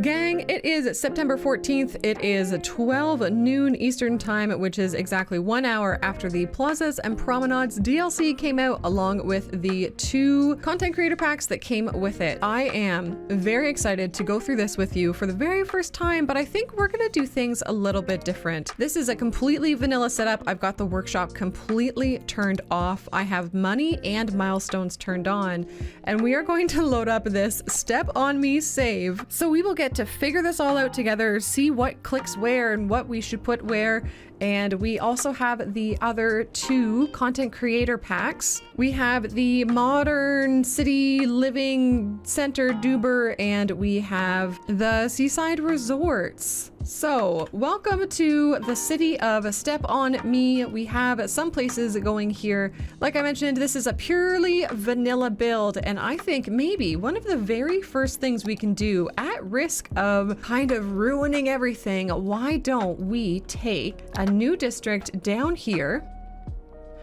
Gang, it is September 14th. It is 12 noon Eastern time, which is exactly 1 hour after the Plazas and Promenades DLC came out, along with the 2 content creator packs that came with it. I am very excited to go through this with you for the very first time, but I think we're gonna do things a little bit different. This is a completely vanilla setup. I've got the workshop completely turned off. I have money and milestones turned on, and we are going to load up this Step on Me save. So we will get to figure this all out together, see what clicks where and what we should put where. And we also have the other 2 content creator packs. We have the Modern City Living Center Duber, and we have the Seaside Resorts. So welcome to the city of Step on Me. We have some places going here. Like I mentioned, this is a purely vanilla build, and I think maybe one of the very first things we can do, at risk of kind of ruining everything, why don't we take a new district down here.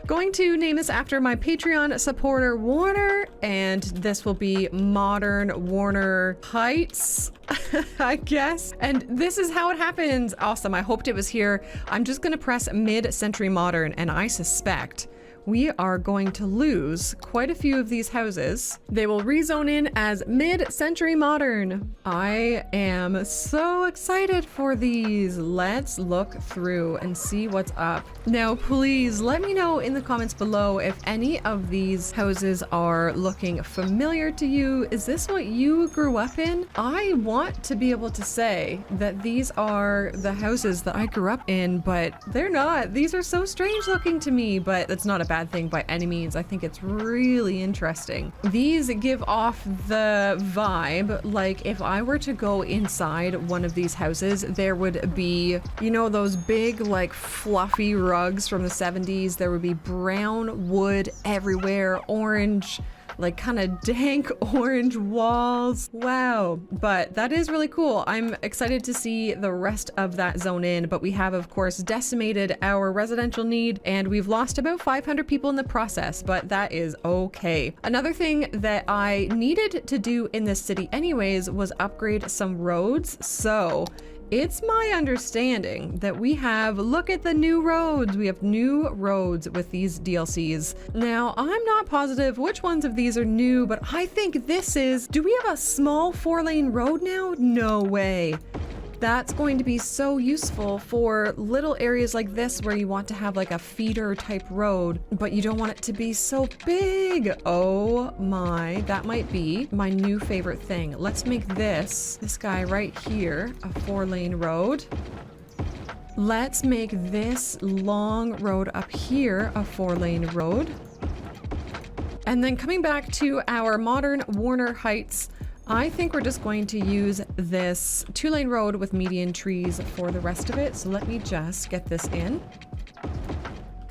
Going to name this after my Patreon supporter Warner, and this will be Modern Warner Heights, I guess. And this is how it happens. Awesome, I hoped it was here. I'm just gonna press Mid Century Modern, and I suspect we are going to lose quite a few of these houses. They will rezone in as Mid Century Modern. I am so excited for these. Let's look through and see what's up. Now, please let me know in the comments below if any of these houses are looking familiar to you. Is this what you grew up in? I want to be able to say that these are the houses that I grew up in, but they're not. These are so strange looking to me, but that's not a bad thing by any means. I think it's really interesting. These give off the vibe like if I were to go inside one of these houses, there would be, you know, those big like fluffy rugs from the 70s. There would be brown wood everywhere, orange, like kind of dank orange walls. Wow, but that is really cool. I'm excited to see the rest of that zone in, but we have of course decimated our residential need, and we've lost about 500 people in the process, but that is okay. Another thing that I needed to do in this city anyways was upgrade some roads. So it's my understanding that we have, look at the new roads. We have new roads with these DLCs. Now, I'm not positive which ones of these are new, but I think this is, do we have a small 4-lane road now? No way. That's going to be so useful for little areas like this where you want to have like a feeder type road, but you don't want it to be so big. Oh my, that might be my new favorite thing. Let's make this guy right here a 4-lane road. Let's make this long road up here a 4-lane road. And then coming back to our Modern Warner Heights, I think we're just going to use this 2-lane road with median trees for the rest of it. So let me just get this in.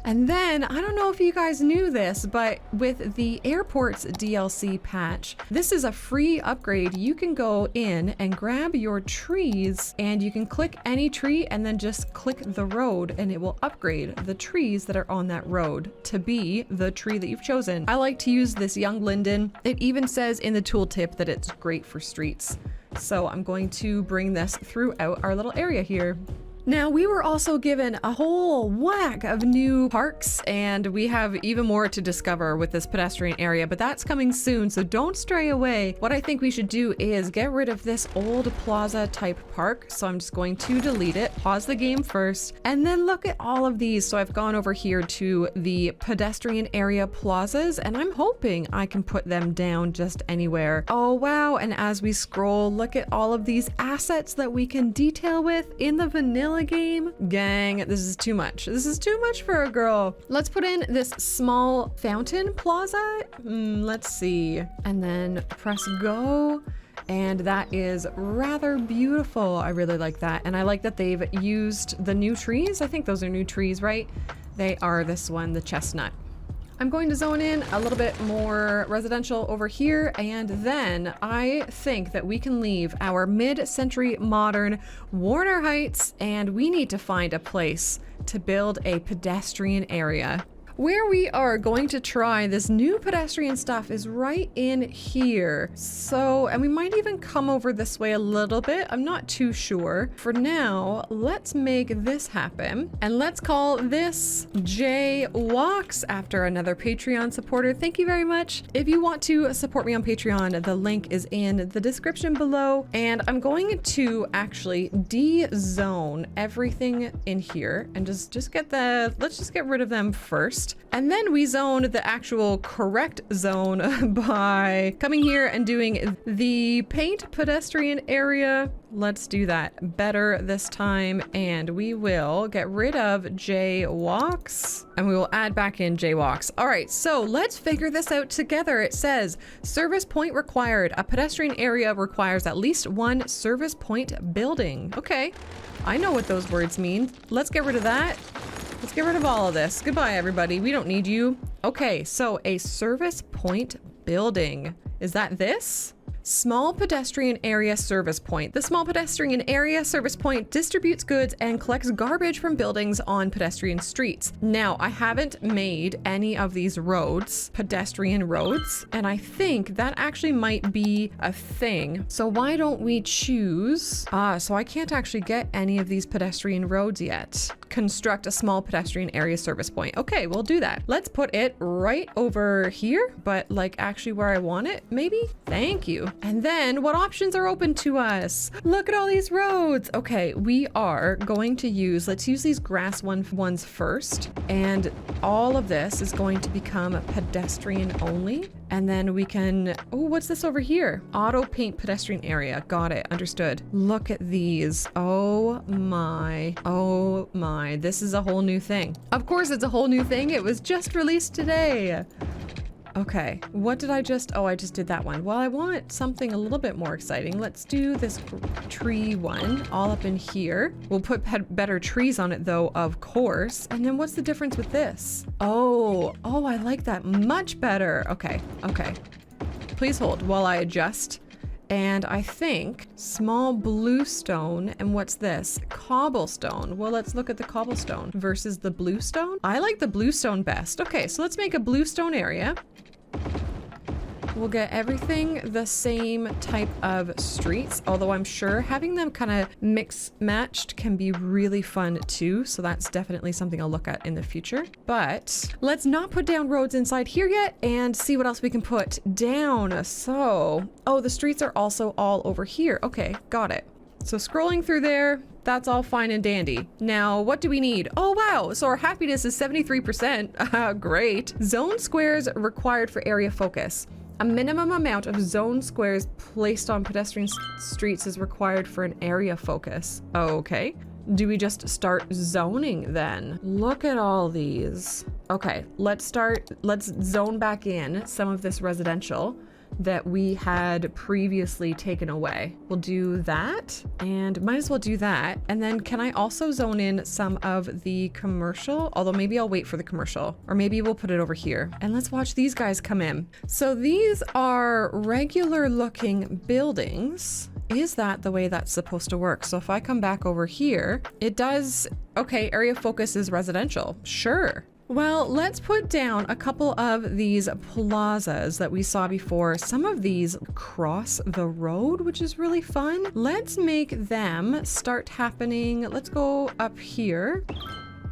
And then, I don't know if you guys knew this, but with the airports DLC patch, this is a free upgrade. You can go in and grab your trees, and you can click any tree and then just click the road, and it will upgrade the trees that are on that road to be the tree that you've chosen. I like to use this young linden. It even says in the tooltip that it's great for streets. So I'm going to bring this throughout our little area here. Now, we were also given a whole whack of new parks, and we have even more to discover with this pedestrian area, but that's coming soon, so don't stray away. What I think we should do is get rid of this old plaza type park, so I'm just going to delete it, pause the game first, and then look at all of these. So I've gone over here to the pedestrian area plazas, and I'm hoping I can put them down just anywhere. Oh wow, and as we scroll, look at all of these assets that we can detail with in the vanilla game. Gang, this is too much. This is too much for a girl. Let's put in this small fountain plaza. Let's see. And then press go. And that is rather beautiful. I really like that. And I like that they've used the new trees. I think those are new trees, right? They are this one, the chestnut. I'm going to zone in a little bit more residential over here, and then I think that we can leave our Mid-Century Modern Warner Heights, and we need to find a place to build a pedestrian area. Where we are going to try this new pedestrian stuff is right in here. So, and we might even come over this way a little bit. I'm not too sure. For now, let's make this happen. And let's call this J-Walks after another Patreon supporter. Thank you very much. If you want to support me on Patreon, the link is in the description below. And I'm going to actually de-zone everything in here and just get let's just get rid of them first. And then we zone the actual correct zone by coming here and doing the paint pedestrian area. Let's do that better this time. And we will get rid of J-Walks and we will add back in J-Walks. All right, so let's figure this out together. It says service point required. A pedestrian area requires at least one service point building. Okay, I know what those words mean. Let's get rid of that. Let's get rid of all of this. Goodbye, everybody. We don't need you. Okay, so a service point building. Is that this? Small pedestrian area service point. The small pedestrian area service point distributes goods and collects garbage from buildings on pedestrian streets. Now, I haven't made any of these roads, pedestrian roads, and I think that actually might be a thing. So why don't we choose, so I can't actually get any of these pedestrian roads yet. Construct a small pedestrian area service point. Okay, we'll do that. Let's put it right over here, but like actually where I want it, maybe? Thank you. And then what options are open to us? Look at all these roads. Okay, we are going to use, let's use these grass ones first. And all of this is going to become pedestrian only. And then we can, oh, what's this over here? Auto paint pedestrian area. Got it, understood. Look at these. Oh my, oh my. This is a whole new thing. Of course it's a whole new thing. It was just released today. Okay, what did I just, oh, I just did that one. Well, I want something a little bit more exciting. Let's do this tree one all up in here. We'll put better trees on it though, of course. And then what's the difference with this? Oh, I like that much better. Okay. Please hold while I adjust. And I think small bluestone, and what's this? Cobblestone. Well, let's look at the cobblestone versus the bluestone. I like the bluestone best. Okay, so let's make a bluestone area. We'll get everything the same type of streets, although I'm sure having them kind of mix matched can be really fun too. So that's definitely something I'll look at in the future. But let's not put down roads inside here yet and see what else we can put down. So, oh, the streets are also all over here. Okay, got it. So scrolling through there, that's all fine and dandy. Now, what do we need? Oh, wow. So our happiness is 73%. Great. Zone squares required for area focus. A minimum amount of zone squares placed on pedestrian streets is required for an area focus. Okay. Do we just start zoning then? Look at all these. Okay, let's zone back in some of this residential that we had previously taken away. We'll do that, and might as well do that. And then can I also zone in some of the commercial? Although maybe I'll wait for the commercial, or maybe we'll put it over here. And let's watch these guys come in. So these are regular looking buildings. Is that the way that's supposed to work? So if I come back over here, it does, okay, area focus is residential. Sure. Well, let's put down a couple of these plazas that we saw before. Some of these cross the road, which is really fun. Let's make them start happening. Let's go up here.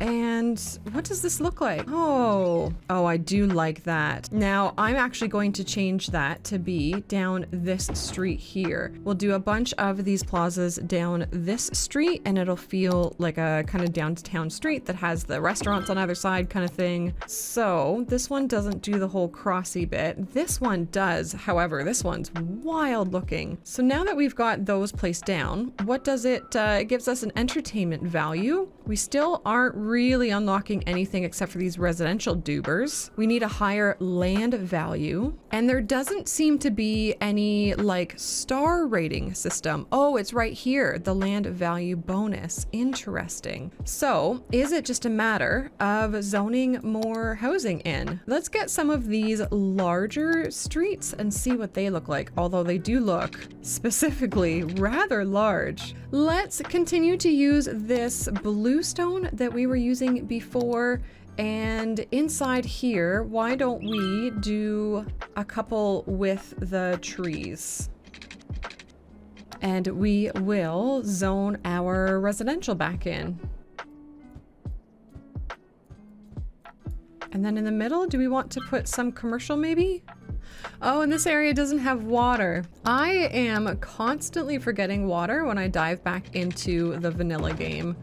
And what does this look like? Oh, I do like that. Now I'm actually going to change that to be down this street here. We'll do a bunch of these plazas down this street and it'll feel like a kind of downtown street that has the restaurants on either side kind of thing. So this one doesn't do the whole crossy bit. This one does. However, this one's wild looking. So now that we've got those placed down, what does it, it gives us an entertainment value. We still aren't really unlocking anything except for these residential dubers. We need a higher land value, and there doesn't seem to be any like star rating system. Oh, it's right here, the land value bonus. Interesting. So is it just a matter of zoning more housing in? Let's get some of these larger streets and see what they look like, although they do look specifically rather large. Let's continue to use this bluestone that we were using before, And inside here, why don't we do a couple with the trees? And we will zone our residential back in. And then in the middle, do we want to put some commercial maybe? Oh, and this area doesn't have water. I am constantly forgetting water when I dive back into the vanilla game.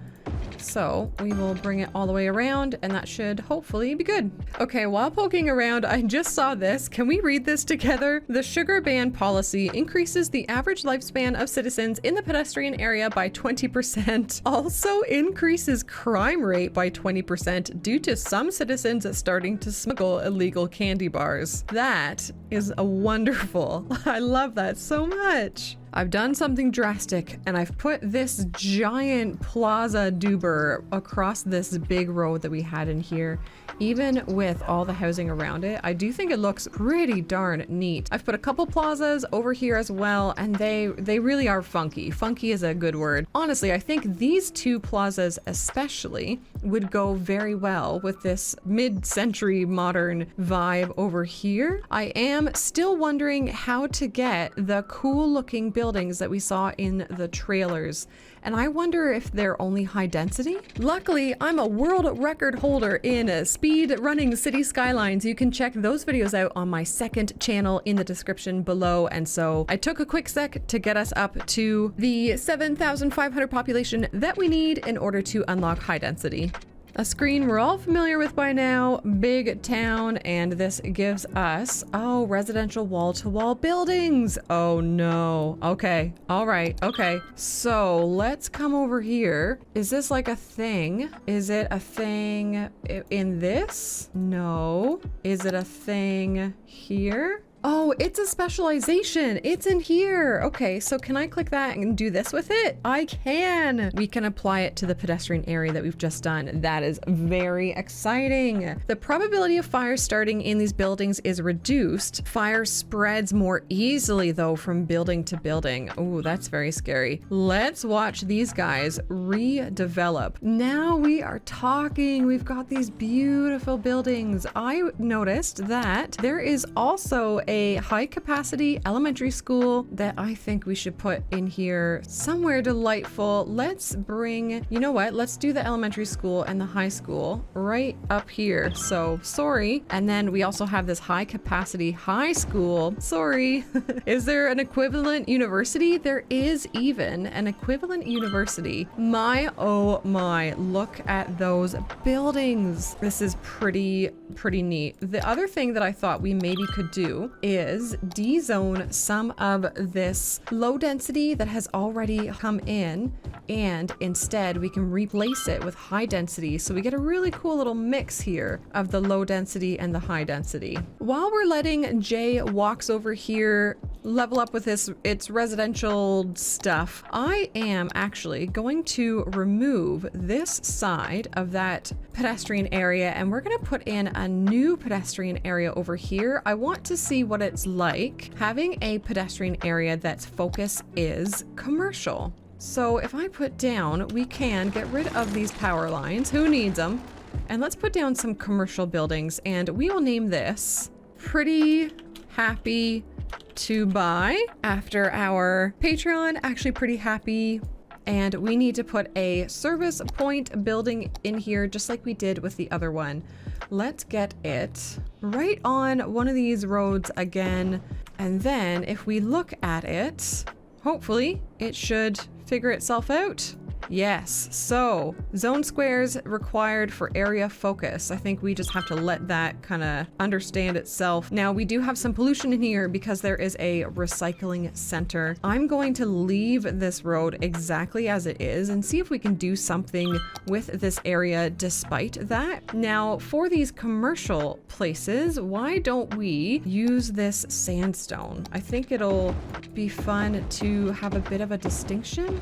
So we will bring it all the way around and that should hopefully be good. Okay, while poking around, I just saw this. Can we read this together? The sugar ban policy increases the average lifespan of citizens in the pedestrian area by 20%. Also increases crime rate by 20% due to some citizens starting to smuggle illegal candy bars. That is a wonderful. I love that so much. I've done something drastic and I've put this giant plaza duber across this big road that we had in here. Even with all the housing around it, I do think it looks pretty darn neat. I've put a couple plazas over here as well, and they really are funky. Funky is a good word. Honestly, I think these two plazas especially would go very well with this mid-century modern vibe over here. I am still wondering how to get the cool looking buildings that we saw in the trailers. And I wonder if they're only high density? Luckily, I'm a world record holder in speed running city skylines. You can check those videos out on my second channel in the description below. And so I took a quick sec to get us up to the 7,500 population that we need in order to unlock high density. A screen we're all familiar with by now, big town, and this gives us, oh, residential wall-to-wall buildings. Oh no. Okay. All right. Okay. So let's come over here. Is this like a thing? Is it a thing in this? No. Is it a thing here? Oh, it's a specialization. It's in here. Okay, so can I click that and do this with it? I can. We can apply it to the pedestrian area that we've just done. That is very exciting. The probability of fire starting in these buildings is reduced. Fire spreads more easily though from building to building. Oh, that's very scary. Let's watch these guys redevelop. Now we are talking. We've got these beautiful buildings. I noticed that there is also a high capacity elementary school that I think we should put in here somewhere delightful. Let's bring, you know what? Let's do the elementary school and the high school right up here. So sorry. And then we also have this high capacity high school. Sorry. Is there an equivalent university? There is even an equivalent university. My, oh my, look at those buildings. This is pretty neat. The other thing that I thought we maybe could do is de-zone some of this low density that has already come in, and instead we can replace it with high density. So we get a really cool little mix here of the low density and the high density. While we're letting Jay walks over here level up with its residential stuff, I am actually going to remove this side of that pedestrian area and we're going to put in a new pedestrian area over here. I want to see what it's like having a pedestrian area that's focus is commercial. So if I put down, we can get rid of these power lines. Who needs them? And let's put down some commercial buildings and we will name this Pretty Happy to Buy after our Patreon. Actually pretty happy. And we need to put a service point building in here just like we did with the other one. Let's get it right on one of these roads again. And then if we look at it, hopefully it should figure itself out. Yes, so zone squares required for area focus. I think we just have to let that kind of understand itself. Now we do have some pollution in here because there is a recycling center. I'm going to leave this road exactly as it is and see if we can do something with this area despite that. Now for these commercial places, why don't we use this sandstone? I think it'll be fun to have a bit of a distinction.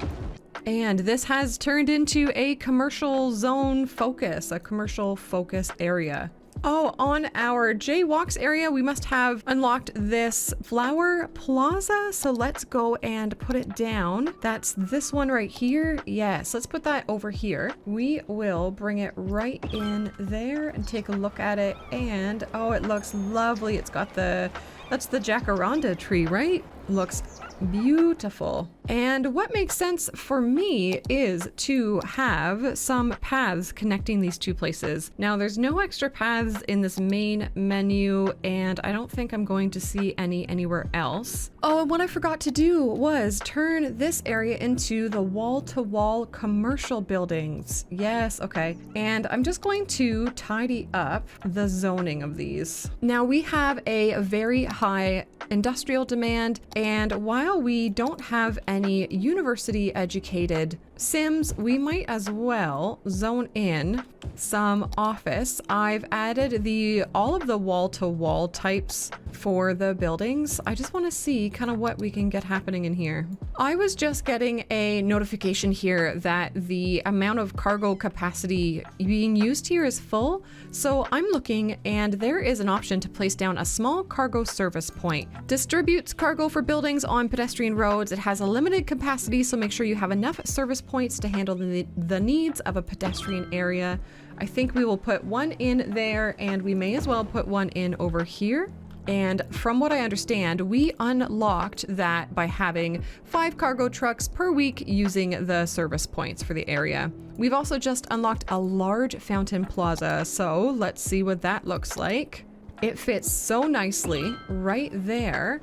And this has turned into a commercial zone focus, a commercial focus area. Oh, on our Jaywalks area, we must have unlocked this flower plaza. So let's go and put it down. That's this one right here. Yes, let's put that over here. We will bring it right in there and take a look at it. And oh, it looks lovely. It's got that's the jacaranda tree, right? Looks beautiful. And what makes sense for me is to have some paths connecting these two places. Now, there's no extra paths in this main menu, and I don't think I'm going to see any anywhere else. Oh, and what I forgot to do was turn this area into the wall-to-wall commercial buildings. Yes, okay. And I'm just going to tidy up the zoning of these. Now, we have a very high industrial demand, and while we don't have any university educated Sims, we might as well zone in some office. I've added all of the wall-to-wall types for the buildings. I just want to see kind of what we can get happening in here. I was just getting a notification here that the amount of cargo capacity being used here is full. So I'm looking, and there is an option to place down a small cargo service point. Distributes cargo for buildings on pedestrian roads. It has a limited capacity, so make sure you have enough service points to handle the needs of a pedestrian area. I think we will put one in there, and we may as well put one in over here. And from what I understand, we unlocked that by having 5 cargo trucks per week using the service points for the area. We've also just unlocked a large fountain plaza, so let's see what that looks like. It fits so nicely right there.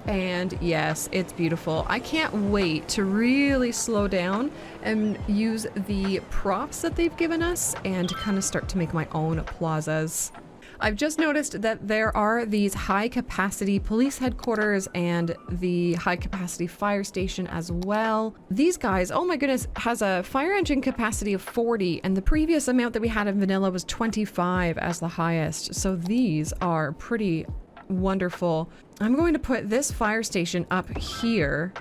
And yes, it's beautiful. I can't wait to really slow down and use the props that they've given us and kind of start to make my own plazas. I've just noticed that there are these high capacity police headquarters and the high capacity fire station as well. These guys, oh my goodness, has a fire engine capacity of 40, and the previous amount that we had in vanilla was 25 as the highest. So these are pretty wonderful. I'm going to put this fire station up here.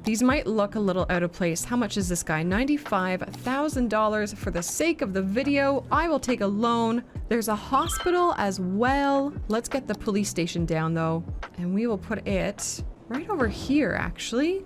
These might look a little out of place. How much is this guy? $95,000 for the sake of the video. I will take a loan. There's a hospital as well. Let's get the police station down though, and we will put it right over here actually.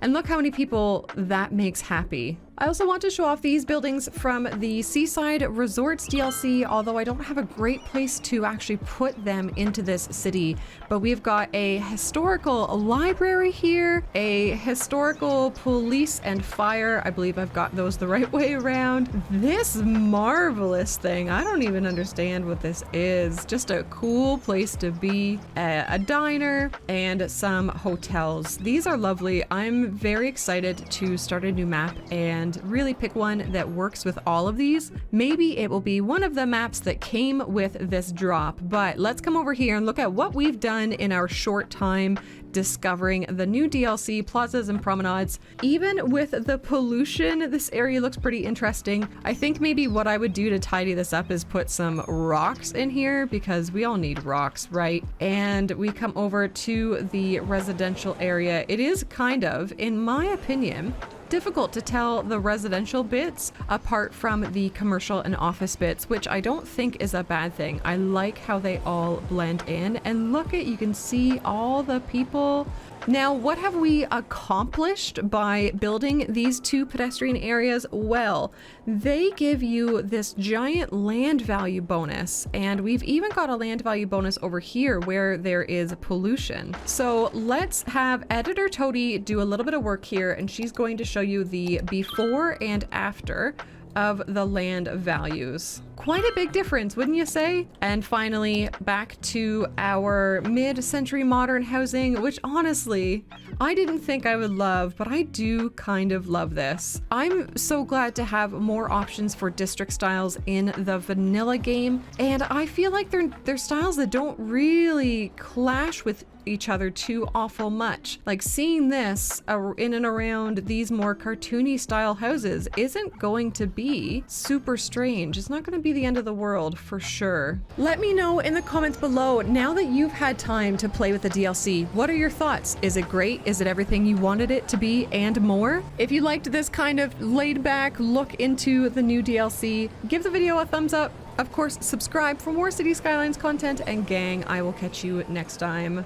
And look how many people that makes happy. I also want to show off these buildings from the Seaside Resorts DLC, although I don't have a great place to actually put them into this city. But we've got a historical library here, a historical police and fire. I believe I've got those the right way around. This marvelous thing, I don't even understand what this is. Just a cool place to be, a diner, and some hotels. These are lovely. I'm very excited to start a new map and really pick one that works with all of these. Maybe it will be one of the maps that came with this drop, but let's come over here and look at what we've done in our short time discovering the new DLC, Plazas and Promenades. Even with the pollution, this area looks pretty interesting. I think maybe what I would do to tidy this up is put some rocks in here, because we all need rocks, right? And we come over to the residential area. It is kind of, in my opinion, difficult to tell the residential bits apart from the commercial and office bits, which I don't think is a bad thing. I like how they all blend in, and look at, you can see all the people. Now, what have we accomplished by building these two pedestrian areas? Well, they give you this giant land value bonus, and we've even got a land value bonus over here where there is pollution. So let's have editor Toadie do a little bit of work here, and she's going to show you the before and after of the land values. Quite a big difference, wouldn't you say? And finally, back to our mid-century modern housing, which honestly, I didn't think I would love, but I do kind of love this. I'm so glad to have more options for district styles in the vanilla game, and I feel like they're styles that don't really clash with each other too awful much. Like, seeing this in and around these more cartoony style houses isn't going to be be super strange. It's not going to be the end of the world for sure. Let me know in the comments below, now that you've had time to play with the DLC, what are your thoughts? Is it great? Is it everything you wanted it to be and more? If you liked this kind of laid back look into the new DLC, give the video a thumbs up. Of course, subscribe for more City Skylines content, and gang, I will catch you next time.